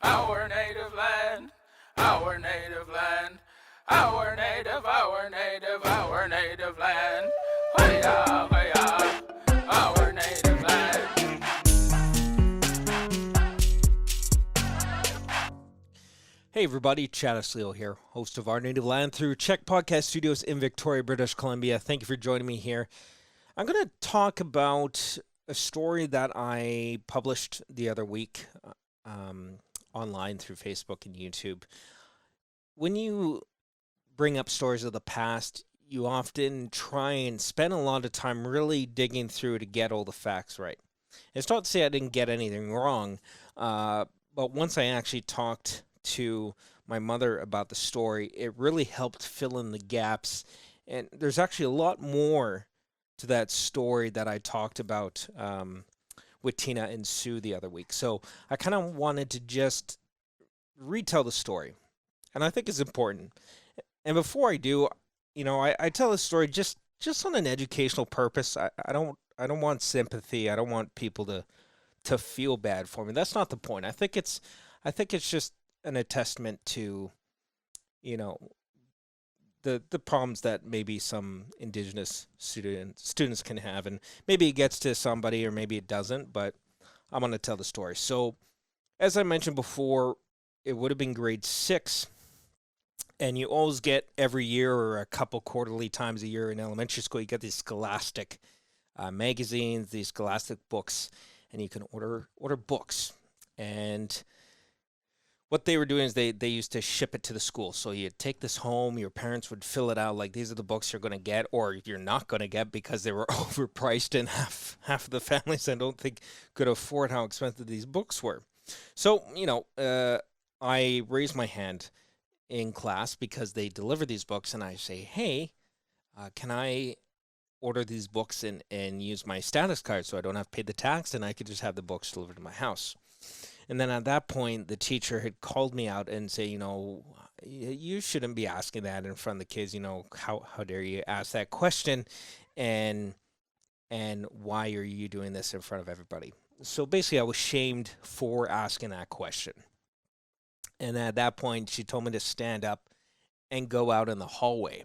our native land, our native land, our native, our native, our native land. Hiya, hiya, our native land. Hey everybody, Tchadas Leo here, host of Our Native Land through Czech Podcast Studios in Victoria, British Columbia. Thank you for joining me here. I'm going to talk about a story that I published the other week online through Facebook and YouTube. When you bring up stories of the past, you often try and spend a lot of time really digging through to get all the facts right. It's not to say I didn't get anything wrong, but once I actually talked to my mother about the story, it really helped fill in the gaps. And there's actually a lot more to that story that I talked about with Tina and Sue the other week. So I kind of wanted to just retell the story, and I think it's important. And before I do, I tell the story just on an educational purpose. I don't want sympathy. I don't want people to feel bad for me. That's not the point. I think it's just a testament to, the problems that maybe some Indigenous students can have, and maybe it gets to somebody or maybe it doesn't, but I'm going to tell the story. So, as I mentioned before, it would have been grade 6, and you always get every year or a couple quarterly times a year in elementary school, you get these Scholastic magazines, these Scholastic books, and you can order books. And what they were doing is they used to ship it to the school. So you'd take this home, your parents would fill it out like these are the books you're going to get, or you're not going to get because they were overpriced, and half of the families I don't think could afford how expensive these books were. So, I raise my hand in class because they deliver these books, and I say, hey, can I order these books and use my status card so I don't have to pay the tax and I could just have the books delivered to my house? And then at that point, the teacher had called me out and say, you shouldn't be asking that in front of the kids. How dare you ask that question, and why are you doing this in front of everybody? So basically, I was shamed for asking that question. And at that point, she told me to stand up and go out in the hallway.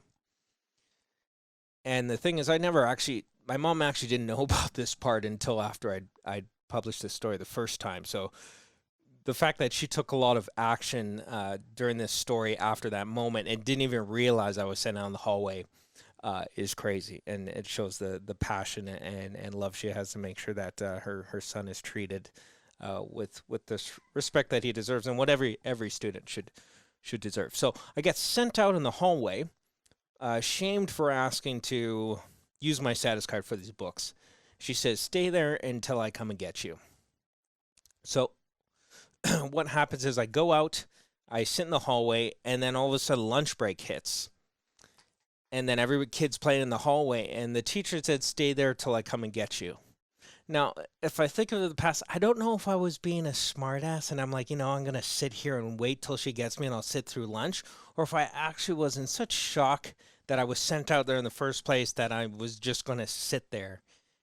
And the thing is, my mom actually didn't know about this part until after I'd published this story the first time. So the fact that she took a lot of action during this story after that moment and didn't even realize I was sent out in the hallway is crazy. And it shows the passion and love she has to make sure that her son is treated with this respect that he deserves, and what every student should deserve. So I get sent out in the hallway, shamed for asking to use my status card for these books. She says, stay there until I come and get you. So what happens is I go out, I sit in the hallway, and then all of a sudden lunch break hits. And then every kid's playing in the hallway, and the teacher said, stay there till I come and get you. Now, if I think of the past, I don't know if I was being a smartass and I'm like, I'm going to sit here and wait till she gets me and I'll sit through lunch, or if I actually was in such shock that I was sent out there in the first place that I was just going to sit there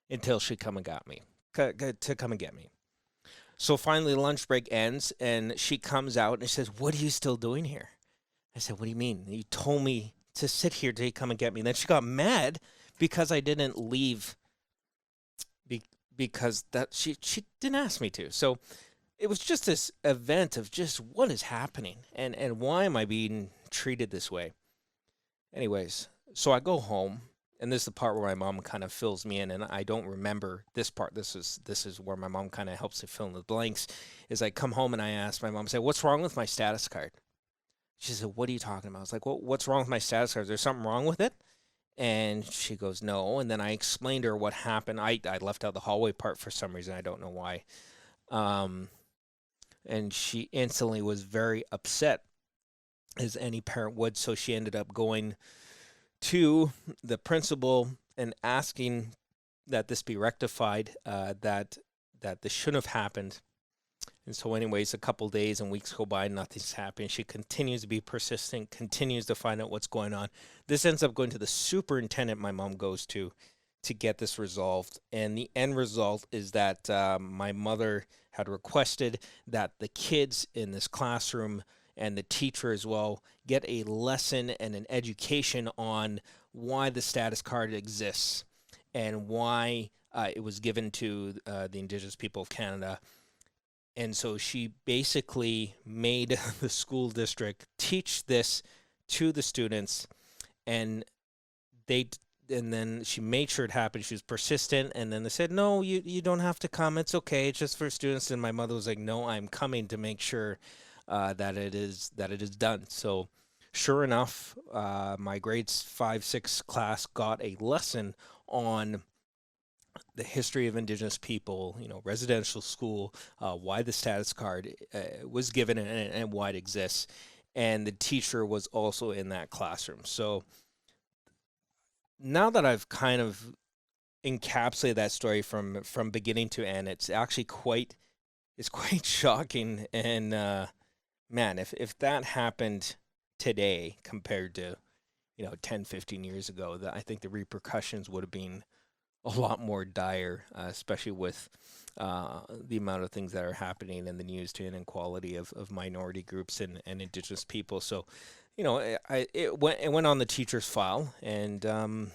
until she come and get me. So finally, lunch break ends, and she comes out and says, what are you still doing here? I said, what do you mean? You told me to sit here till you come and get me. And then she got mad because I didn't leave because that she didn't ask me to. So it was just this event of just what is happening and why am I being treated this way? Anyways, so I go home. And this is the part where my mom kind of fills me in, and I don't remember this part. This is where my mom kind of helps me fill in the blanks. Is I come home and I ask my mom, I say, what's wrong with my status card? She said, what are you talking about? I was like, well, what's wrong with my status card? Is there something wrong with it? And she goes, no. And then I explained to her what happened. I left out the hallway part for some reason. I don't know why. And she instantly was very upset, as any parent would. So she ended up going to the principal and asking that this be rectified, that this shouldn't have happened. And so anyways, a couple days and weeks go by, nothing's happening. She continues to be persistent, continues to find out what's going on. This ends up going to the superintendent my mom goes to to get this resolved. And the end result is that my mother had requested that the kids in this classroom and the teacher as well get a lesson and an education on why the status card exists and why it was given to the Indigenous people of Canada. And so she basically made the school district teach this to the students, and they and then she made sure it happened. She was persistent, and then they said, "No, you don't have to come. It's okay. It's just for students." And my mother was like, "No, I'm coming to make sure that it is done." So, sure enough, my grades 5, 6 class got a lesson on the history of Indigenous people, residential school, why the status card was given, and why it exists. And the teacher was also in that classroom. So now that I've kind of encapsulated that story from beginning to end, it's actually quite shocking. And man, if that happened today compared to 10, 15 years ago, I think the repercussions would have been a lot more dire, especially with the amount of things that are happening in the news to inequality of minority groups and Indigenous people. So, it went on the teacher's file, and that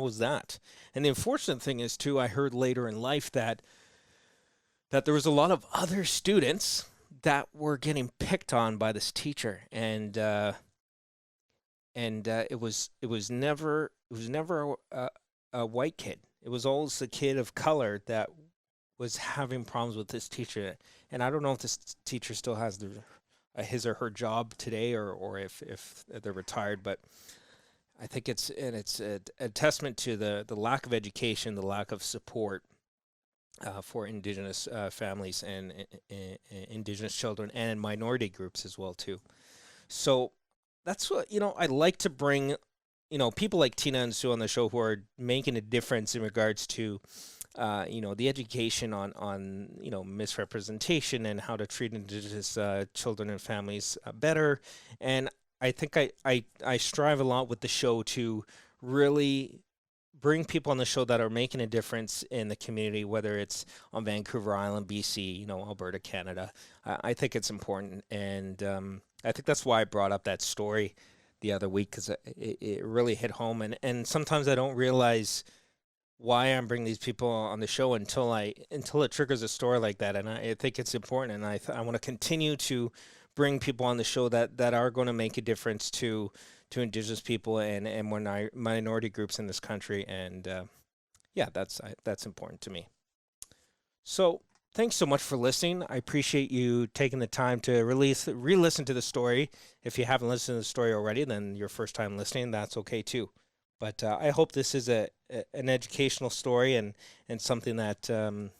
was that. And the unfortunate thing is too, I heard later in life that there was a lot of other students that were getting picked on by this teacher, and it was never a white kid. It was always a kid of color that was having problems with this teacher. And I don't know if this teacher still has his or her job today, or if they're retired, but I think it's a testament to the lack of education, the lack of support for Indigenous families and Indigenous children and minority groups as well too. So that's what I like to bring people like Tina and Sue on the show who are making a difference in regards to the education on misrepresentation and how to treat Indigenous children and families better. And I think I strive a lot with the show to really bring people on the show that are making a difference in the community, whether it's on Vancouver Island, BC, Alberta, Canada. I think it's important, and I think that's why I brought up that story the other week, because it really hit home. And sometimes I don't realize why I'm bringing these people on the show until it triggers a story like that. And I think it's important, and I want to continue to bring people on the show that are going to make a difference to Indigenous people and minority groups in this country. And that's important to me. So thanks so much for listening. I appreciate you taking the time to re-listen to the story. If you haven't listened to the story already, then your first time listening, that's okay too. But I hope this is an educational story and something that you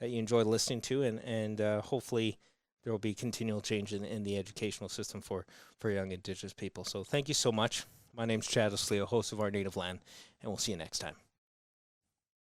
enjoy listening to, and hopefully there will be continual change in the educational system for young Indigenous people. So thank you so much. My name's Tchadas Leo, host of Our Native Land, and we'll see you next time.